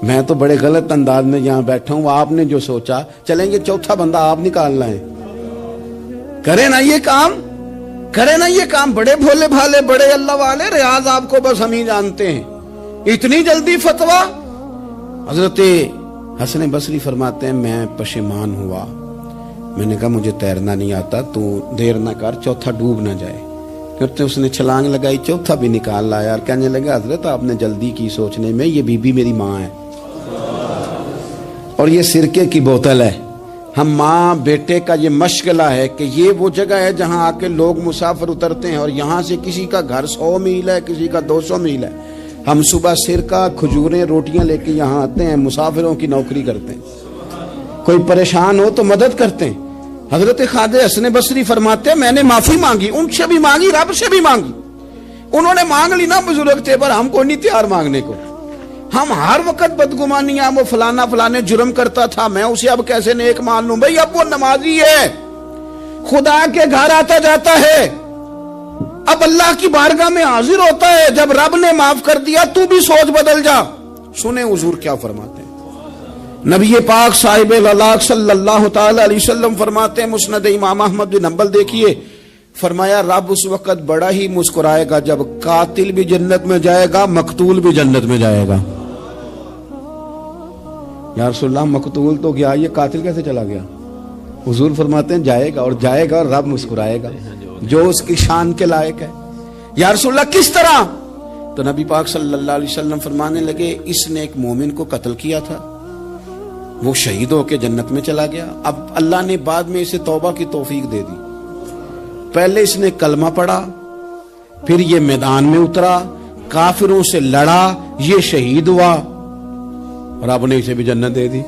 میں تو بڑے غلط انداز میں یہاں بیٹھا ہوں, آپ نے جو سوچا چلیں گے چوتھا بندہ آپ نکالنا ہے, کرے نا یہ کام, کرے نا یہ کام. بڑے بھولے بھالے, بڑے اللہ والے, ریاض آپ کو بس ہم ہی جانتے ہیں, اتنی جلدی فتویٰ. حضرت حسن بصری فرماتے ہیں میں پشیمان ہوا, میں نے کہا مجھے تیرنا نہیں آتا, تو دیر نہ کر, چوتھا ڈوب نہ جائے. کرتے اس نے چھلانگ لگائی, چوتھا بھی نکال لایا, اور کہنے لگا حضرت آپ نے جلدی کی سوچنے میں, یہ بی بی میری ماں ہے اور یہ سرکے کی بوتل ہے. ہم ماں بیٹے کا یہ مشغلہ ہے کہ یہ وہ جگہ ہے جہاں آ کے لوگ مسافر اترتے ہیں, اور یہاں سے کسی کا گھر 100 میل ہے, کسی کا 200 میل ہے. ہم صبح سرکہ, کھجوریں, روٹیاں لے کے یہاں آتے ہیں, مسافروں کی نوکری کرتے ہیں, کوئی پریشان ہو تو مدد کرتے ہیں. حضرت خواجہ حسن بصری فرماتے ہیں میں نے معافی مانگی, ان سے بھی مانگی, رب سے بھی مانگی. انہوں نے مانگ لی نا, بزرگ تھے, پر ہم کو نہیں تیار مانگنے کو. ہم ہر وقت بدگمانیاں, وہ فلانے جرم کرتا تھا, میں اسے اب کیسے نیک مان لوں. بھئی اب وہ نمازی ہے, خدا کے گھر آتا جاتا ہے, اب اللہ کی بارگاہ میں حاضر ہوتا ہے. جب رب نے معاف کر دیا تو بھی سوچ بدل جا. سنیں حضور کیا فرماتے ہیں. نبی پاک صاحب الاخلاق صلی اللہ تعالی علیہ وسلم فرماتے ہیں, مسند امام احمد بن حنبل دیکھیے, فرمایا رب اس وقت بڑا ہی مسکرائے گا جب قاتل بھی جنت میں جائے گا, مقتول بھی جنت میں جائے گا. یا رسول اللہ مقتول تو گیا, یہ قاتل کیسے چلا گیا؟ حضور فرماتے ہیں جائے گا, اور جائے گا, اور رب مسکرائے گا جو اس کی شان کے لائق ہے. یا رسول اللہ کس طرح؟ تو نبی پاک صلی اللہ علیہ وسلم فرمانے لگے اس نے ایک مومن کو قتل کیا تھا, وہ شہید ہو کے جنت میں چلا گیا. اب اللہ نے بعد میں اسے توبہ کی توفیق دے دی. پہلے اس نے کلمہ پڑھا, پھر یہ میدان میں اترا, کافروں سے لڑا, یہ شہید ہوا, اور آپ نے اسے بھی جنت دے دی.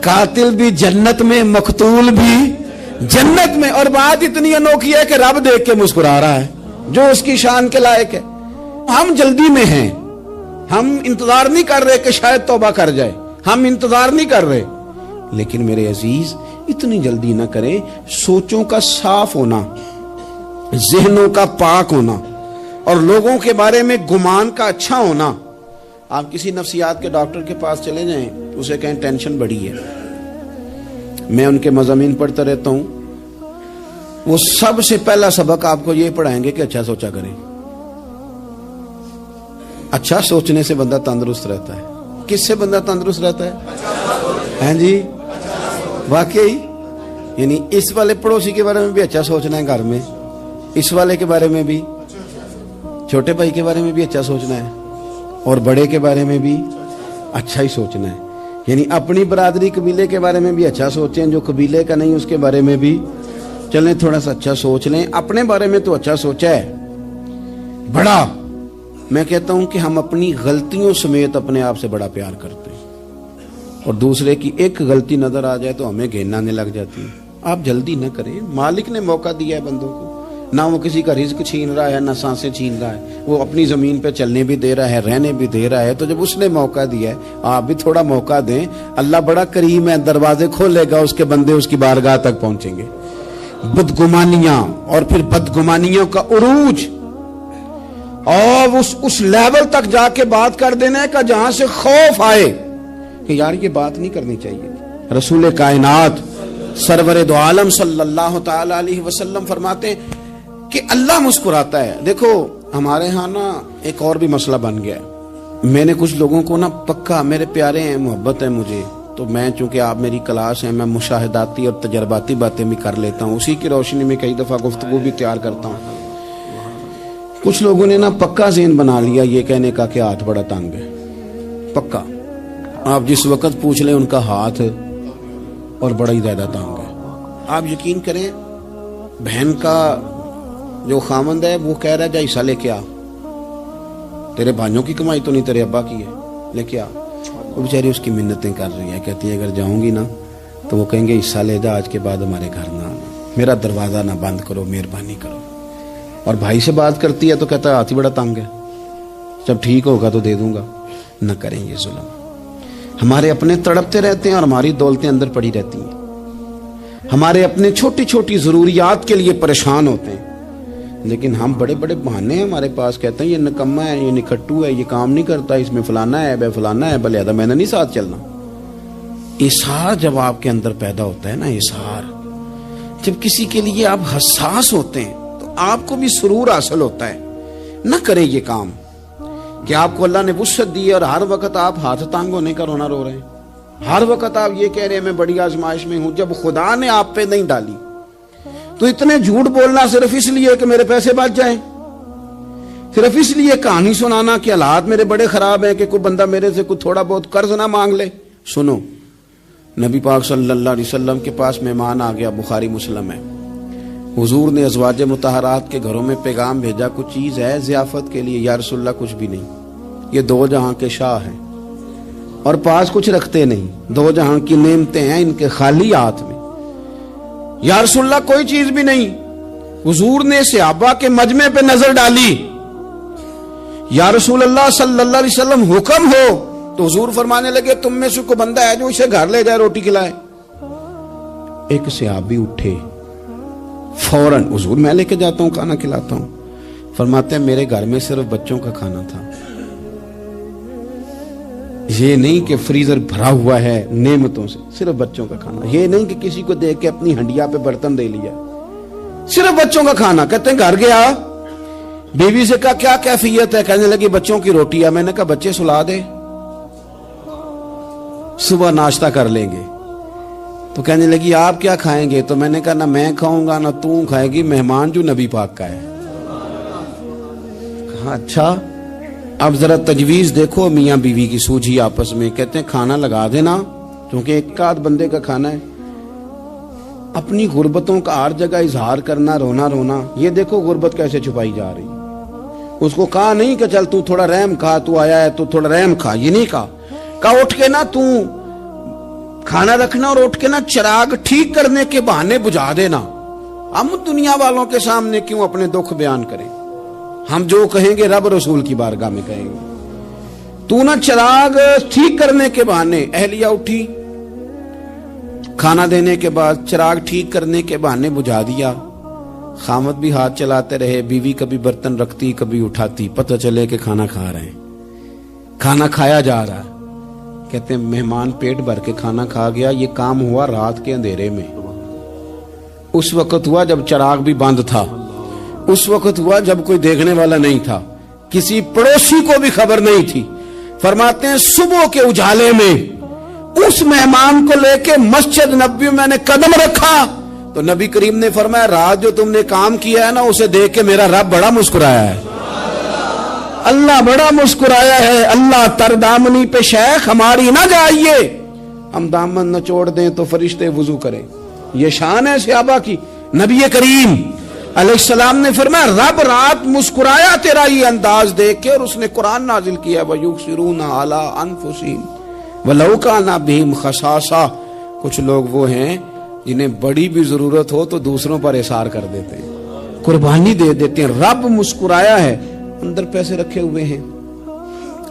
قاتل بھی جنت میں, مقتول بھی جنت میں. اور بات اتنی انوکھی ہے کہ رب دیکھ کے مسکرا رہا ہے جو اس کی شان کے لائق ہے. ہم جلدی میں ہیں, ہم انتظار نہیں کر رہے کہ شاید توبہ کر جائے, ہم انتظار نہیں کر رہے. لیکن میرے عزیز اتنی جلدی نہ کریں. سوچوں کا صاف ہونا, ذہنوں کا پاک ہونا اور لوگوں کے بارے میں گمان کا اچھا ہونا. آپ کسی نفسیات کے ڈاکٹر کے پاس چلے جائیں, اسے کہیں ٹینشن بڑی ہے. میں ان کے مضامین پڑھتا رہتا ہوں, وہ سب سے پہلا سبق آپ کو یہ پڑھائیں گے کہ اچھا سوچا کریں. اچھا سوچنے سے بندہ تندرست رہتا ہے. کس سے بندہ تندرست رہتا ہے؟ ہیں جی, واقعی. یعنی اس والے پڑوسی کے بارے میں بھی اچھا سوچنا ہے گھر میں, اس والے کے بارے میں بھی, چھوٹے بھائی کے بارے میں بھی اچھا سوچنا ہے, اور بڑے کے بارے میں بھی اچھا ہی سوچنا ہے. یعنی اپنی برادری قبیلے کے بارے میں بھی اچھا سوچیں, جو قبیلے کا نہیں اس کے بارے میں بھی چلیں تھوڑا سا اچھا سوچ لیں. اپنے بارے میں تو اچھا سوچا ہے بڑا. میں کہتا ہوں کہ ہم اپنی غلطیوں سمیت اپنے آپ سے بڑا پیار کرتے ہیں, اور دوسرے کی ایک غلطی نظر آ جائے تو ہمیں گھین آنے لگ جاتی ہے. آپ جلدی نہ کریں, مالک نے موقع دیا ہے بندوں کو, نہ وہ کسی کا رزق چھین رہا ہے, نہ سانسیں چھین رہا ہے, وہ اپنی زمین پہ چلنے بھی دے رہا ہے, رہنے بھی دے رہا ہے. تو جب اس نے موقع دیا ہے آپ بھی تھوڑا موقع دیں. اللہ بڑا کریم ہے, دروازے کھولے گا, اس کے بندے اس کی بارگاہ تک پہنچیں گے. بدگمانیاں اور پھر بدگمانیوں کا عروج, اور اس لیول تک جا کے بات کر دینا کا جہاں سے خوف آئے کہ یار یہ بات نہیں کرنی چاہیے. رسول کائنات سرور دو عالم صلی اللہ تعالی علیہ وسلم فرماتے ہیں کہ اللہ مسکراتا ہے. دیکھو ہمارے ہاں نا ایک اور بھی مسئلہ بن گیا ہے. میں نے کچھ لوگوں کو نا پکا, میرے پیارے ہیں, محبت ہے مجھے, تو میں چونکہ آپ میری کلاس ہیں, میں مشاہداتی اور تجرباتی باتیں بھی کر لیتا ہوں, اسی کی روشنی میں کئی دفعہ گفتگو بھی تیار کرتا ہوں. کچھ لوگوں نے نا پکا ذہن بنا لیا یہ کہنے کا کہ ہاتھ بڑا تنگ ہے. پکا آپ جس وقت پوچھ لیں ان کا ہاتھ اور بڑا ہی زیادہ تنگ ہے. آپ یقین کریں, بہن کا جو خامند ہے وہ کہہ رہا ہے جا حصہ لے کے آ, تیرے بھائیوں کی کمائی تو نہیں, تیرے ابا کی ہے, لے کے آ. وہ بیچاری اس کی منتیں کر رہی ہے, کہتی ہے اگر جاؤں گی نا تو وہ کہیں گے حصہ لے جا, آج کے بعد ہمارے گھر نہ آنا, میرا دروازہ نہ بند کرو, مہربانی کرو. اور بھائی سے بات کرتی ہے تو کہتا ہے ہاتھ ہی بڑا تنگ ہے, جب ٹھیک ہوگا تو دے دوں گا. نہ کریں یہ ظلم. ہمارے اپنے تڑپتے رہتے ہیں اور ہماری دولتیں اندر پڑی رہتی ہیں. ہمارے اپنے چھوٹی چھوٹی ضروریات کے لیے پریشان ہوتے ہیں, لیکن ہم بڑے بڑے بہانے ہیں ہمارے پاس. کہتے ہیں یہ نکما ہے, یہ نکھٹو ہے, یہ کام نہیں کرتا, اس میں فلانا ہے, بے فلانا ہے, بلے میں نے نہیں ساتھ چلنا. اظہار جب آپ کے اندر پیدا ہوتا ہے نا, اظہار جب کسی کے لیے آپ حساس ہوتے ہیں تو آپ کو بھی سرور حاصل ہوتا ہے. نہ کریں یہ کام کہ آپ کو اللہ نے وسعت دی اور ہر وقت آپ ہاتھ تانگ ہونے کا رونا رو رہے ہیں, ہر وقت آپ یہ کہہ رہے ہیں میں بڑی آزمائش میں ہوں, جب خدا نے آپ پہ نہیں ڈالی. تو اتنے جھوٹ بولنا صرف اس لیے کہ میرے پیسے بچ جائیں, صرف اس لیے کہانی سنانا کہ حالات میرے بڑے خراب ہیں کہ کوئی بندہ میرے سے کوئی تھوڑا بہت قرض نہ مانگ لے. سنو, نبی پاک صلی اللہ علیہ وسلم کے پاس مہمان آ گیا, بخاری مسلم ہے. حضور نے ازواج مطہرات کے گھروں میں پیغام بھیجا, کچھ چیز ہے ضیافت کے لیے. یا رسول اللہ کچھ بھی نہیں, یہ دو جہاں کے شاہ ہیں اور پاس کچھ رکھتے نہیں, دو جہاں کی نعمتیں ہیں ان کے خالی ہاتھ میں. یا رسول اللہ کوئی چیز بھی نہیں. حضور نے صحابہ کے مجمع پہ نظر ڈالی, یا رسول اللہ صلی اللہ علیہ وسلم حکم ہو. تو حضور فرمانے لگے تم میں سے کوئی بندہ ہے جو اسے گھر لے جائے روٹی کھلائے. ایک صحابی اٹھے فوراً, حضور میں لے کے جاتا ہوں کھانا کھلاتا ہوں. فرماتے ہیں میرے گھر میں صرف بچوں کا کھانا تھا, یہ نہیں کہ فریزر بھرا ہوا ہے نعمتوں سے, صرف بچوں کا کھانا. یہ نہیں کہ کسی کو دیکھ کے اپنی ہنڈیا پہ برتن دے لیا, صرف بچوں کا کھانا. کہتے ہیں گھر گیا, بیوی سے کہا کیا کیفیت ہے, کہنے لگی بچوں کی روٹی ہے. میں نے کہا بچے سلا دے, صبح ناشتہ کر لیں گے. تو کہنے لگی آپ کیا کھائیں گے؟ تو میں نے کہا نہ میں کھاؤں گا نہ تو کھائے گی, مہمان جو نبی پاک کا ہے. کہا اچھا, اب ذرا تجویز دیکھو میاں بیوی کی سوجھی آپس میں. کہتے ہیں کھانا لگا دینا, کیونکہ ایک آدھ بندے کا کھانا ہے. اپنی غربتوں کا ہر جگہ اظہار کرنا, رونا رونا. یہ دیکھو غربت کیسے چھپائی جا رہی. اس کو کہا نہیں کہ چل تو تھوڑا رحم کھا, تو آیا ہے تو تھوڑا رحم کھا, یہ نہیں کہا. کہا اٹھ کے نا تو کھانا رکھنا اور اٹھ کے نا چراغ ٹھیک کرنے کے بہانے بجھا دینا. ہم دنیا والوں کے سامنے کیوں اپنے دکھ بیان کریں؟ ہم جو کہیں گے رب رسول کی بارگاہ میں کہیں گے. تو نا چراغ ٹھیک کرنے کے بہانے. اہلیہ اٹھی, کھانا دینے کے بعد چراغ ٹھیک کرنے کے بہانے بجھا دیا. خامد بھی ہاتھ چلاتے رہے, بیوی کبھی برتن رکھتی کبھی اٹھاتی, پتہ چلے کہ کھانا کھا رہے ہیں. کھانا کھایا جا رہا ہے. کہتے ہیں مہمان پیٹ بھر کے کھانا کھا گیا. یہ کام ہوا رات کے اندھیرے میں. اس وقت ہوا جب چراغ بھی بند تھا. اس وقت ہوا جب کوئی دیکھنے والا نہیں تھا, کسی پڑوسی کو بھی خبر نہیں تھی. فرماتے ہیں صبح کے اجالے میں اس مہمان کو لے کے مسجد نبوی میں نے قدم رکھا تو نبی کریم نے فرمایا رات جو تم نے کام کیا ہے نا اسے دیکھ کے میرا رب بڑا مسکرایا ہے. اللہ بڑا مسکرایا ہے. اللہ تردامنی پہ شیخ ہماری نہ جائیے, ہم دامن نہ چھوڑ دیں تو فرشتے وضو کریں. یہ شان ہے صحابہ کی. نبی کریم علیہ السلام نے فرمایا رب رات مسکرایا تیرا یہ انداز دیکھ کے, اور اس نے قرآن نازل کیا وَيُؤْثِرُونَ عَلَىٰ أَنفُسِهِمْ وَلَوْ كَانَ بِهِمْ خَصَاصَةٌ. کچھ لوگ وہ ہیں جنہیں بڑی بھی ضرورت ہو تو دوسروں پر احسار کر دیتے ہیں, قربانی دے دیتے ہیں. رب مسکرایا ہے. اندر پیسے رکھے ہوئے ہیں,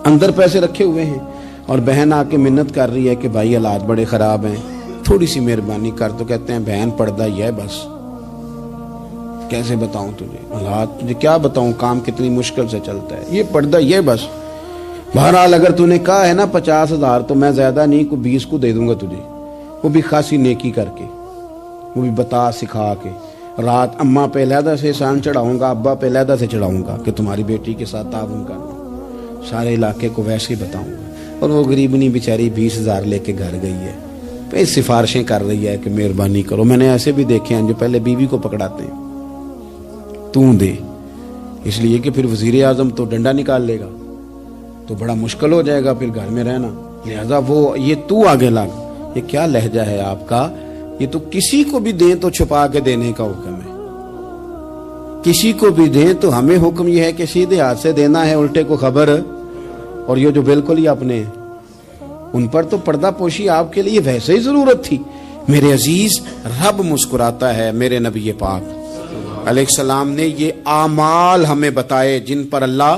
اندر پیسے رکھے ہوئے ہیں, اور بہن آ کے منت کر رہی ہے کہ بھائی حالات بڑے خراب ہیں, تھوڑی سی مہربانی کر. تو کہتے ہیں بہن پردہ ہی ہے بس, کیسے بتاؤں تجھے حالات, تجھے کیا بتاؤں کام کتنی مشکل سے چلتا ہے, یہ پردہ یہ بس. بہرحال اگر تو نے کہا ہے نا 50,000 تو میں زیادہ نہیں کوئی 20 کو دے دوں گا تجھے, وہ بھی خاصی نیکی کر کے, وہ بھی بتا سکھا کے. رات اماں پہ علیحدہ سے احسان چڑھاؤں گا, ابا پہ علیحدہ سے چڑھاؤں گا کہ تمہاری بیٹی کے ساتھ تعاون کرنا, سارے علاقے کو ویسے ہی بتاؤں گا. اور وہ غریبنی بیچاری 20,000 لے کے گھر گئی ہے, پھر سفارشیں کر رہی ہے کہ مہربانی کرو. میں نے ایسے بھی دیکھے ہیں جو پہلے بیوی کو پکڑاتے ہیں تو دے, اس لیے کہ پھر وزیر اعظم تو ڈنڈا نکال لے گا تو بڑا مشکل ہو جائے گا پھر گھر میں رہنا. لہذا وہ یہ تو آگے لگ. یہ کیا لہجہ ہے آپ کا, یہ تو کسی کو بھی دیں تو چھپا کے دینے کا حکم ہے. کسی کو بھی دیں تو ہمیں حکم یہ ہے کہ سیدھے ہاتھ سے دینا ہے, الٹے کو خبر. اور یہ جو بالکل ہی اپنے ان پر تو پردہ پوشی آپ کے لیے ویسے ہی ضرورت تھی. میرے عزیز رب مسکراتا ہے. میرے نبی پاک علیہ السلام نے یہ اعمال ہمیں بتائے جن پر اللہ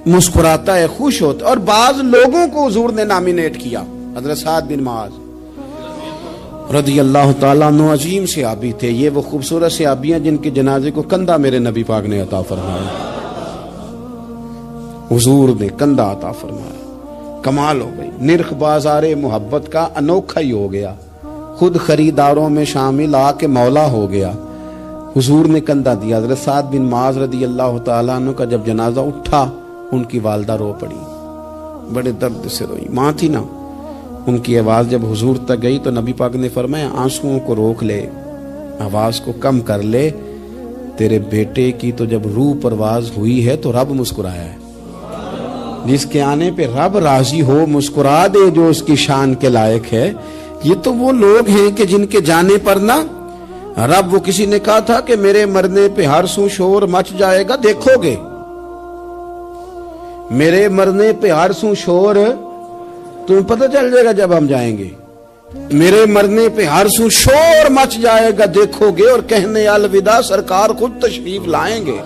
مسکراتا ہے, خوش ہوتا ہے. اور بعض لوگوں کو حضور نے نامینیٹ کیا. حضرت سعد بن معاذ رضی اللہ تعالیٰ عنہ عظیم صحابی تھے. یہ وہ خوبصورت صحابیاں جن کے جنازے کو کندھا میرے نبی پاک نے عطا فرمایا, حضور نے کندھا عطا فرمایا. کمال ہو گئی. نرخ بازار محبت کا انوکھا ہی ہو گیا, خود خریداروں میں شامل آ کے مولا ہو گیا. حضور نے کندھا دیا. حضرت سعد بن معاذ رضی اللہ تعالیٰ عنہ کا جب جنازہ اٹھا ان کی والدہ رو پڑی, بڑے درد سے روئی. ماں تھی نا, ان کی آواز جب حضور تک گئی تو نبی پاک نے فرمایا آنسوؤں کو روک لے, آواز کو کم کر لے. تیرے بیٹے کی تو جب روح پرواز ہوئی ہے تو رب مسکرایا ہے. جس کے آنے پہ رب راضی ہو مسکرا دے جو اس کی شان کے لائق ہے. یہ تو وہ لوگ ہیں کہ جن کے جانے پر نا رب, وہ کسی نے کہا تھا کہ میرے مرنے پہ ہر سو شور مچ جائے گا, دیکھو گے میرے مرنے پہ ہر سو شور تمہیں پتہ چل جائے گا جب ہم جائیں گے. میرے مرنے پہ ہر سو شور مچ جائے گا, دیکھو گے. اور کہنے الوداع سرکار خود تشریف لائیں گے.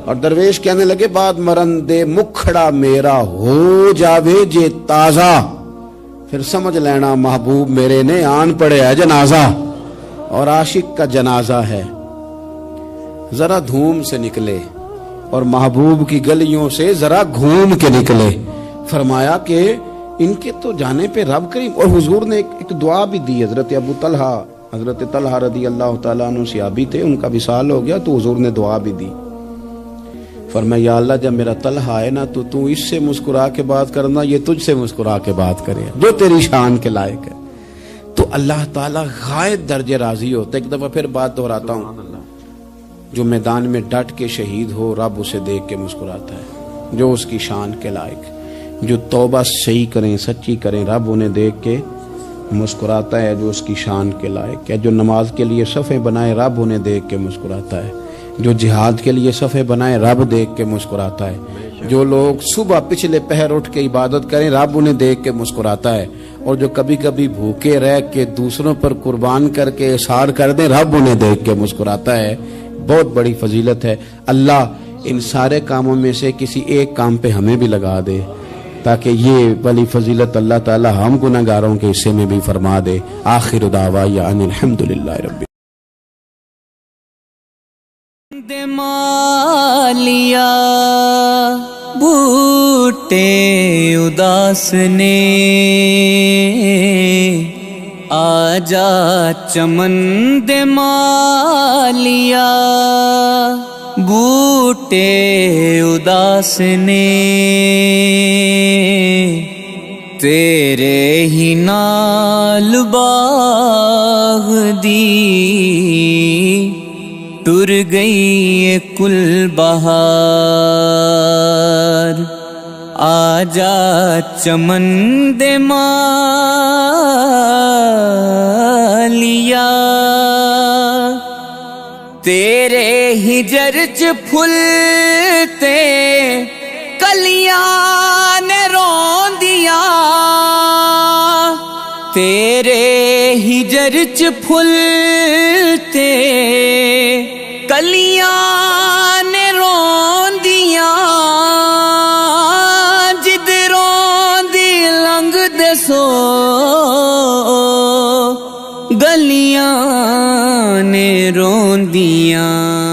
اور درویش کہنے لگے بات مرندے مکھڑا میرا ہو جاوے جے تازہ, پھر سمجھ لینا محبوب میرے نے آن پڑے ہے جنازہ. اور عاشق کا جنازہ ہے, ذرا دھوم سے نکلے اور محبوب کی گلیوں سے ذرا گھوم کے نکلے. فرمایا کہ ان کے تو جانے پہ رب کریم. اور حضور نے ایک دعا بھی دی. حضرت ابو طلحہ, حضرت طلحہ رضی اللہ تعالیٰ عنہ صحابی تھے, ان کا وصال ہو گیا تو حضور نے دعا بھی دی. فرمایا یا اللہ جب میرا طلحہ ہے نا تو اس سے مسکرا کے بات کرنا, یہ تجھ سے مسکرا کے بات کرے جو تیری شان کے لائق ہے. تو اللہ تعالیٰ غائب درجے راضی ہوتا ہے. ایک دفعہ پھر بات دہراتا ہوں, جو میدان میں ڈٹ کے شہید ہو رب اسے دیکھ کے مسکراتا ہے جو اس کی شان کے لائق. جو توبہ صحیح کریں سچی کریں رب انہیں دیکھ کے مسکراتا ہے جو اس کی شان کے لائق ہے. جو نماز کے لیے صفیں بنائے رب انہیں دیکھ کے مسکراتا ہے. جو جہاد کے لیے صفیں بنائے رب دیکھ کے مسکراتا ہے. جو لوگ صبح پچھلے پہر اٹھ کے عبادت کریں رب انہیں دیکھ کے مسکراتا ہے. اور جو کبھی کبھی بھوکے رہ کے دوسروں پر قربان کر کے احسار کر دیں رب انہیں دیکھ کے مسکراتا ہے. بہت بڑی فضیلت ہے. اللہ ان سارے کاموں میں سے کسی ایک کام پہ ہمیں بھی لگا دے. تاکہ یہ ولی فضیلت اللہ تعالی ہم گناہگاروں کے حصے میں بھی فرما دے. آخر دعوایا ان الحمدللہ رب مالیا بوٹے اداس نے آجا چمن دے مالیا بوٹے اداس نے تیرے ہی نال باغ دی ٹر گئی ہے کل بہار آجا چمن دے مالیا تیرے ہجر چ پھلتے کلیاں نے روندیاں تیرے ہجر چ پھلتے کلیاں نے روندیاں جد روندی لنگ دے سو گلیاں نے روندیاں